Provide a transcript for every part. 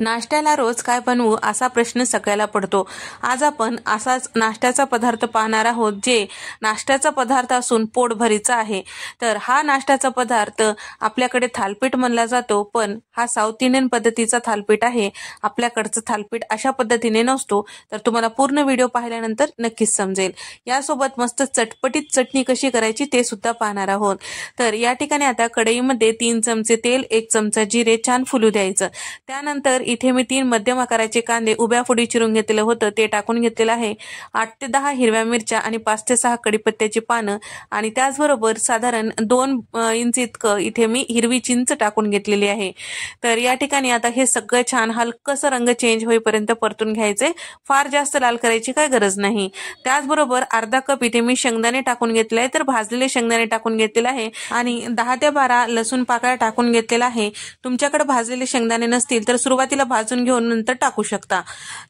नाश्त्याला रोज काय बनवू असा प्रश्न सगळ्याला पडतो। आज आपण असाच नाश्त्याचा पदार्थ पाहणार आहोत जे नाश्त्याचा पदार्थ असून पोटभरीचा आहे। तर हा नाश्त्याचा पदार्थ आपल्याकडे थालपीठ म्हणला जातो, पण हा साऊथ इंडियन पद्धतीचा थालपीठ आहे। आपल्याकडचं थालपीठ अशा पद्धतीने नसतो। तर तुम्हाला पूर्ण व्हिडिओ पाहिल्यानंतर नक्कीच समजेल। यासोबत मस्त चटपटीत चटणी कशी करायची ते सुद्धा पाहणार आहोत। तर या ठिकाणी आता कढईमध्ये 3 चमचे तेल, 1 चमचा जिरे छान फुलू द्यायचं। त्यानंतर इथे मी 3 मध्यम आकाराचे कांदे उभ्या फोडी चिरून घेतलेलं होतं ते टाकून घेतलेलं आहे। 8 ते 10 हिरव्या मिरच्या आणि 5 ते 6 कढीपत्त्याची पानं आणि त्याचबरोबर साधारण 2 इंच इतकं इथे मी हिरवी चिंच टाकून घेतलेली आहे। तर या ठिकाणी आता हे सगळं छान हलकसं रंग चेंज होईपर्यंत परतून घ्यायचे। फार जास्त लाल करायची काय गरज नाही। त्याचबरोबर अर्धा कप इथे मी शेंगदाणे टाकून घेतले आहे, तर भाजलेले शेंगदाणे टाकून घेतलेले आहे आणि 10 ते 12 लसूण पाकळ्या टाकून घेतलेला आहे। तुमच्याकडे भाजलेले शेंगदाणे नसतील तर सुरुवातीला भाजून घेऊन नंतर टाकू शकता।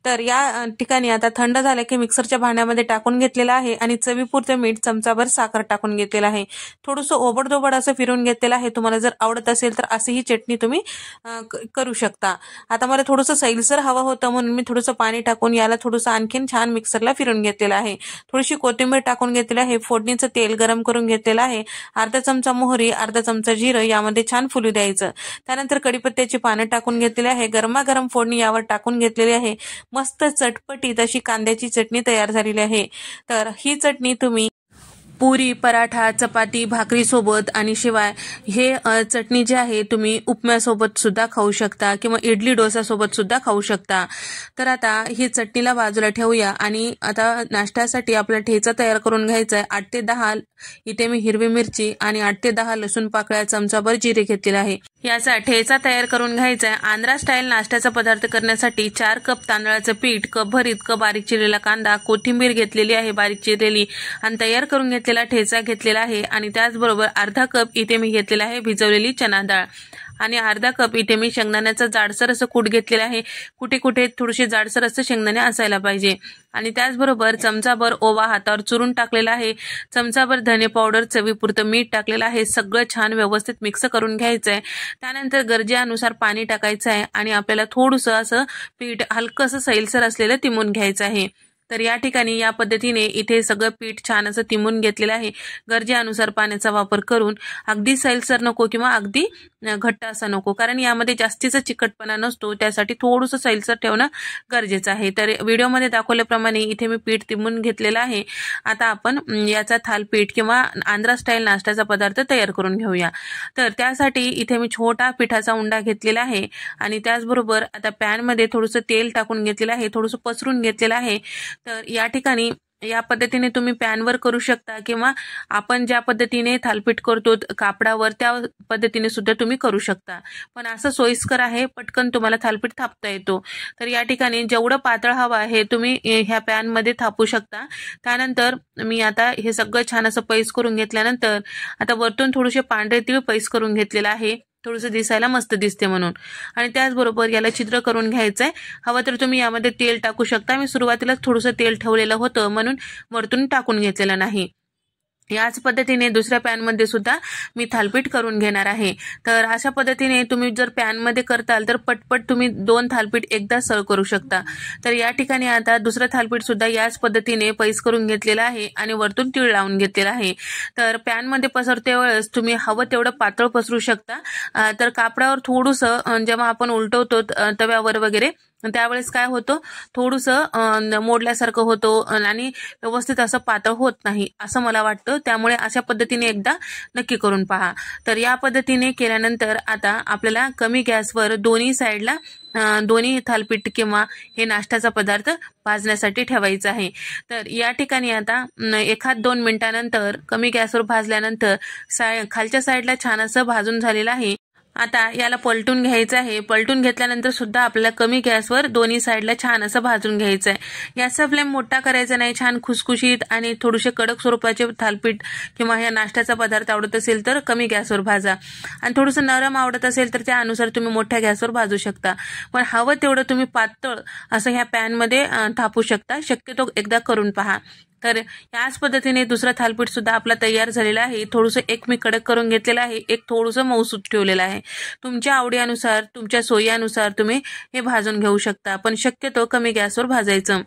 तर या ठिकाणी आता थंड झाले की मिक्सरच्या भांड्यामध्ये टाकून घेतलेला आहे आणि चवीपुरते मीठ, चमचाभर साखर टाकून घेतलेला आहे। थोडंसं ओबडधोबड असं फिरवून घेतलेलं आहे। तुम्हाला जर आवडत असेल तर अशी ही चटणी तुम्ही करू शकता। आता मला थोडंसं सैलसर हवं होतं म्हणून मी थोडंसं पाणी टाकून याला थोडंसं आणखीन छान मिक्सरला फिरवून घेतलेलं आहे। थोडीशी कोथिंबीर टाकून घेतलेली आहे। फोडणीचं तेल गरम करून घेतलेलं आहे। अर्धा चमचा मोहरी, अर्धा चमचा जिरं यामध्ये छान फुलू द्यायचं। त्यानंतर कढीपत्त्याची पानं टाकून घेतलेली आहे। गरम फोडणी यावर टाकून घेतलेली आहे। मस्त चटपटीत अशी कांद्याची चटणी तयार झालेली आहे। तर ही चटणी तुम्ही पुरी, पराठा, चपाती, भाकरी सोबत आणि शिवाय हे चटणी जी आहे तुम्ही उपम्यासोबत सुद्धा खाऊ शकता किंवा इडली डोसा सोबत सुद्धा खाऊ शकता। तर आता ही चटणीला बाजूला ठेवूया आणि आता नाश्त्यासाठी आपला ठेचा तयार करून घ्यायचा आहे। 8 ते 10 इथे मी हिरवी मिरची आणि 8 ते 10 लसूण पाकळ्या, चमचाभर जिरे घेतलेले आहे। याचा ठेचा तयार करून घ्यायचा आहे। आंध्रा स्टाईल नाश्त्याचा पदार्थ करण्यासाठी 4 कप तांदळाचं पीठ, कपभर इतकं बारीक चिरलेला कांदा, कोथिंबीर घेतलेली आहे बारीक चिरलेली आणि तयार करून घेतलेला ठेचा घेतलेला आहे आणि त्याचबरोबर अर्धा कप इथे मी घेतलेला आहे भिजवलेली चना डाळ आणि अर्धा कप इथे मी शेंगदाण्याचं जाडसर असं कूट घेतलेलं आहे। कुठे थोडेसे जाडसर असं शेंगदाणे असायला पाहिजे आणि त्याचबरोबर चमचाभर ओवा हातावर चुरून टाकलेला आहे। चमचाभर धने पावडर, चवीपुरतं मीठ टाकलेलं आहे। सगळं छान व्यवस्थित मिक्स करून घ्यायचं आहे। त्यानंतर गरजेनुसार पाणी टाकायचं आहे आणि आपल्याला थोडंसं असं पीठ हलकंसं सैलसर असलेलं तिमून घ्यायचं आहे। तर या ठिकाणी या पद्धतीने इथे सगळं पीठ छान असं तिमून घेतलेलं आहे। गरजेनुसार पाण्याचा वापर करून अगदी सैलसर नको किंवा अगदी घट्ट असा नको, कारण यामध्ये जास्तीचा चिकटपणा नसतो, त्यासाठी थोडंसं सैलसर ठेवणं गरजेचं आहे। तर व्हिडिओमध्ये दाखवल्याप्रमाणे इथे मी पीठ तिमून घेतलेलं आहे। आता आपण याचा थालपीठ किंवा आंध्रा स्टाईल नाश्त्याचा पदार्थ तयार करून घेऊया। तर त्यासाठी इथे मी छोटा पिठाचा उंडा घेतलेला आहे आणि त्याचबरोबर आता पॅनमध्ये थोडंसं तेल टाकून घेतलेलं आहे, थोडंसं पसरून घेतलेलं आहे। तर या ठिकाणी या पद्धतीने तुम्ही पॅनवर करू शकता किंवा आपण ज्या पद्धतीने थालपीठ करतो कापडावर त्या पद्धतीने सुद्धा तुम्ही करू शकता, पण असं सोयीस्कर आहे, पटकन तुम्हाला थालपीठ थापता येतो। तर या ठिकाणी जेवढं पातळ हवं आहे तुम्ही ह्या पॅनमध्ये थापू शकता। त्यानंतर मी आता हे सगळं छान असं पैस करून घेतल्यानंतर आता वरतून थोडेसे पांढरे तीळ पैस करून घेतलेलं आहे, थोडंसं दिसायला मस्त दिसते म्हणून, आणि त्याचबरोबर याला छिद्र करून घ्यायचंय। हवं तर तुम्ही यामध्ये तेल टाकू शकता। मी सुरुवातीला थोडंसं तेल ठेवलेलं होतं म्हणून वरतून टाकून घेतलेलं नाही। याच पद्धतीने दुसऱ्या पॅनमध्ये सुद्धा मी थालपीठ करून घेणार आहे। तर अशा पद्धतीने तुम्ही जर पॅनमध्ये करताल तर पटपट तुम्ही 2 थालपीठ एकदा सर्व करू शकता। तर या ठिकाणी आता दुसरं थालपीठ सुद्धा याच पद्धतीने पैस करून घेतलेलं आहे आणि वरतून तीळ लावून घेतलेला आहे। तर पॅनमध्ये पसरते वेळेस तुम्ही हवं तेवढं पातळ पसरू शकता। तर कापडावर थोडंसं जेव्हा आपण उलटवतो तव्यावर वगैरे त्यावेळेस काय होतं, थोडंसं मोडल्यासारखं होतं आणि व्यवस्थित असं पातळ होत नाही असं मला वाटतं। त्यामुळे अशा पद्धतीने एकदा नक्की करून पहा। तर या पद्धतीने केल्यानंतर आता आपल्याला कमी गॅसवर दोन्ही साईडला दोन्ही थालपीठ किंवा हे नाश्त्याचा पदार्थ भाजण्यासाठी ठेवायचं आहे। तर या ठिकाणी आता 1-2 मिनिटानंतर कमी गॅसवर भाजल्यानंतर खालच्या साईडला छान असं भाजून झालेलं आहे। आता याला पलटून घ्यायचं आहे। पलटून घेतल्यानंतर सुद्धा आपल्याला कमी गॅसवर दोन्ही साईडला छान असं भाजून घ्यायचं आहे। गॅसचा फ्लेम मोठा करायचा नाही, छान खुसखुशीत आणि थोडेसे कडक स्वरूपाचे थालपीठ किंवा ह्या नाश्त्याचा पदार्थ आवडत असेल तर कमी गॅसवर भाजा आणि थोडंसं नरम आवडत असेल तर त्यानुसार तुम्ही मोठ्या गॅसवर भाजू शकता, पण हवं तेवढं तुम्ही पातळ असं ह्या पॅनमध्ये थापू शकता। शक्यतो एकदा करून पहा। तर याच पद्धतीने दुसरा थालीपीठ सुद्धा आपला तयार झालेला आहे. थोडंसं एक मी कडक करून घेतलेलं आहे, एक थोडंसं मऊसूत ठेवलेलं आहे. तुमच्या आवडीनुसार तुमच्या सोयीनुसार तुम्ही हे भाजून घेऊ शकता, पण शक्यतो कमी गॅसवर भाजायचं.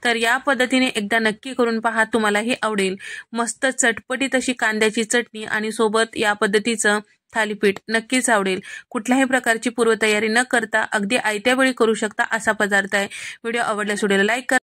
तर या पद्धतीने एकदा नक्की करून पहा, तुम्हालाही आवडेल. मस्त चटपटीत अशी कांद्याची चटणी आणि सोबत या पद्धतीचं थालीपीठ नक्कीच आवडेल. कुठल्याही प्रकारची पूर्वतयारी न करता अगदी आयत्या वेळी करू शकता असा पदार्थ आहे. व्हिडिओ आवडल्यास व्हिडिओला लाईक करा.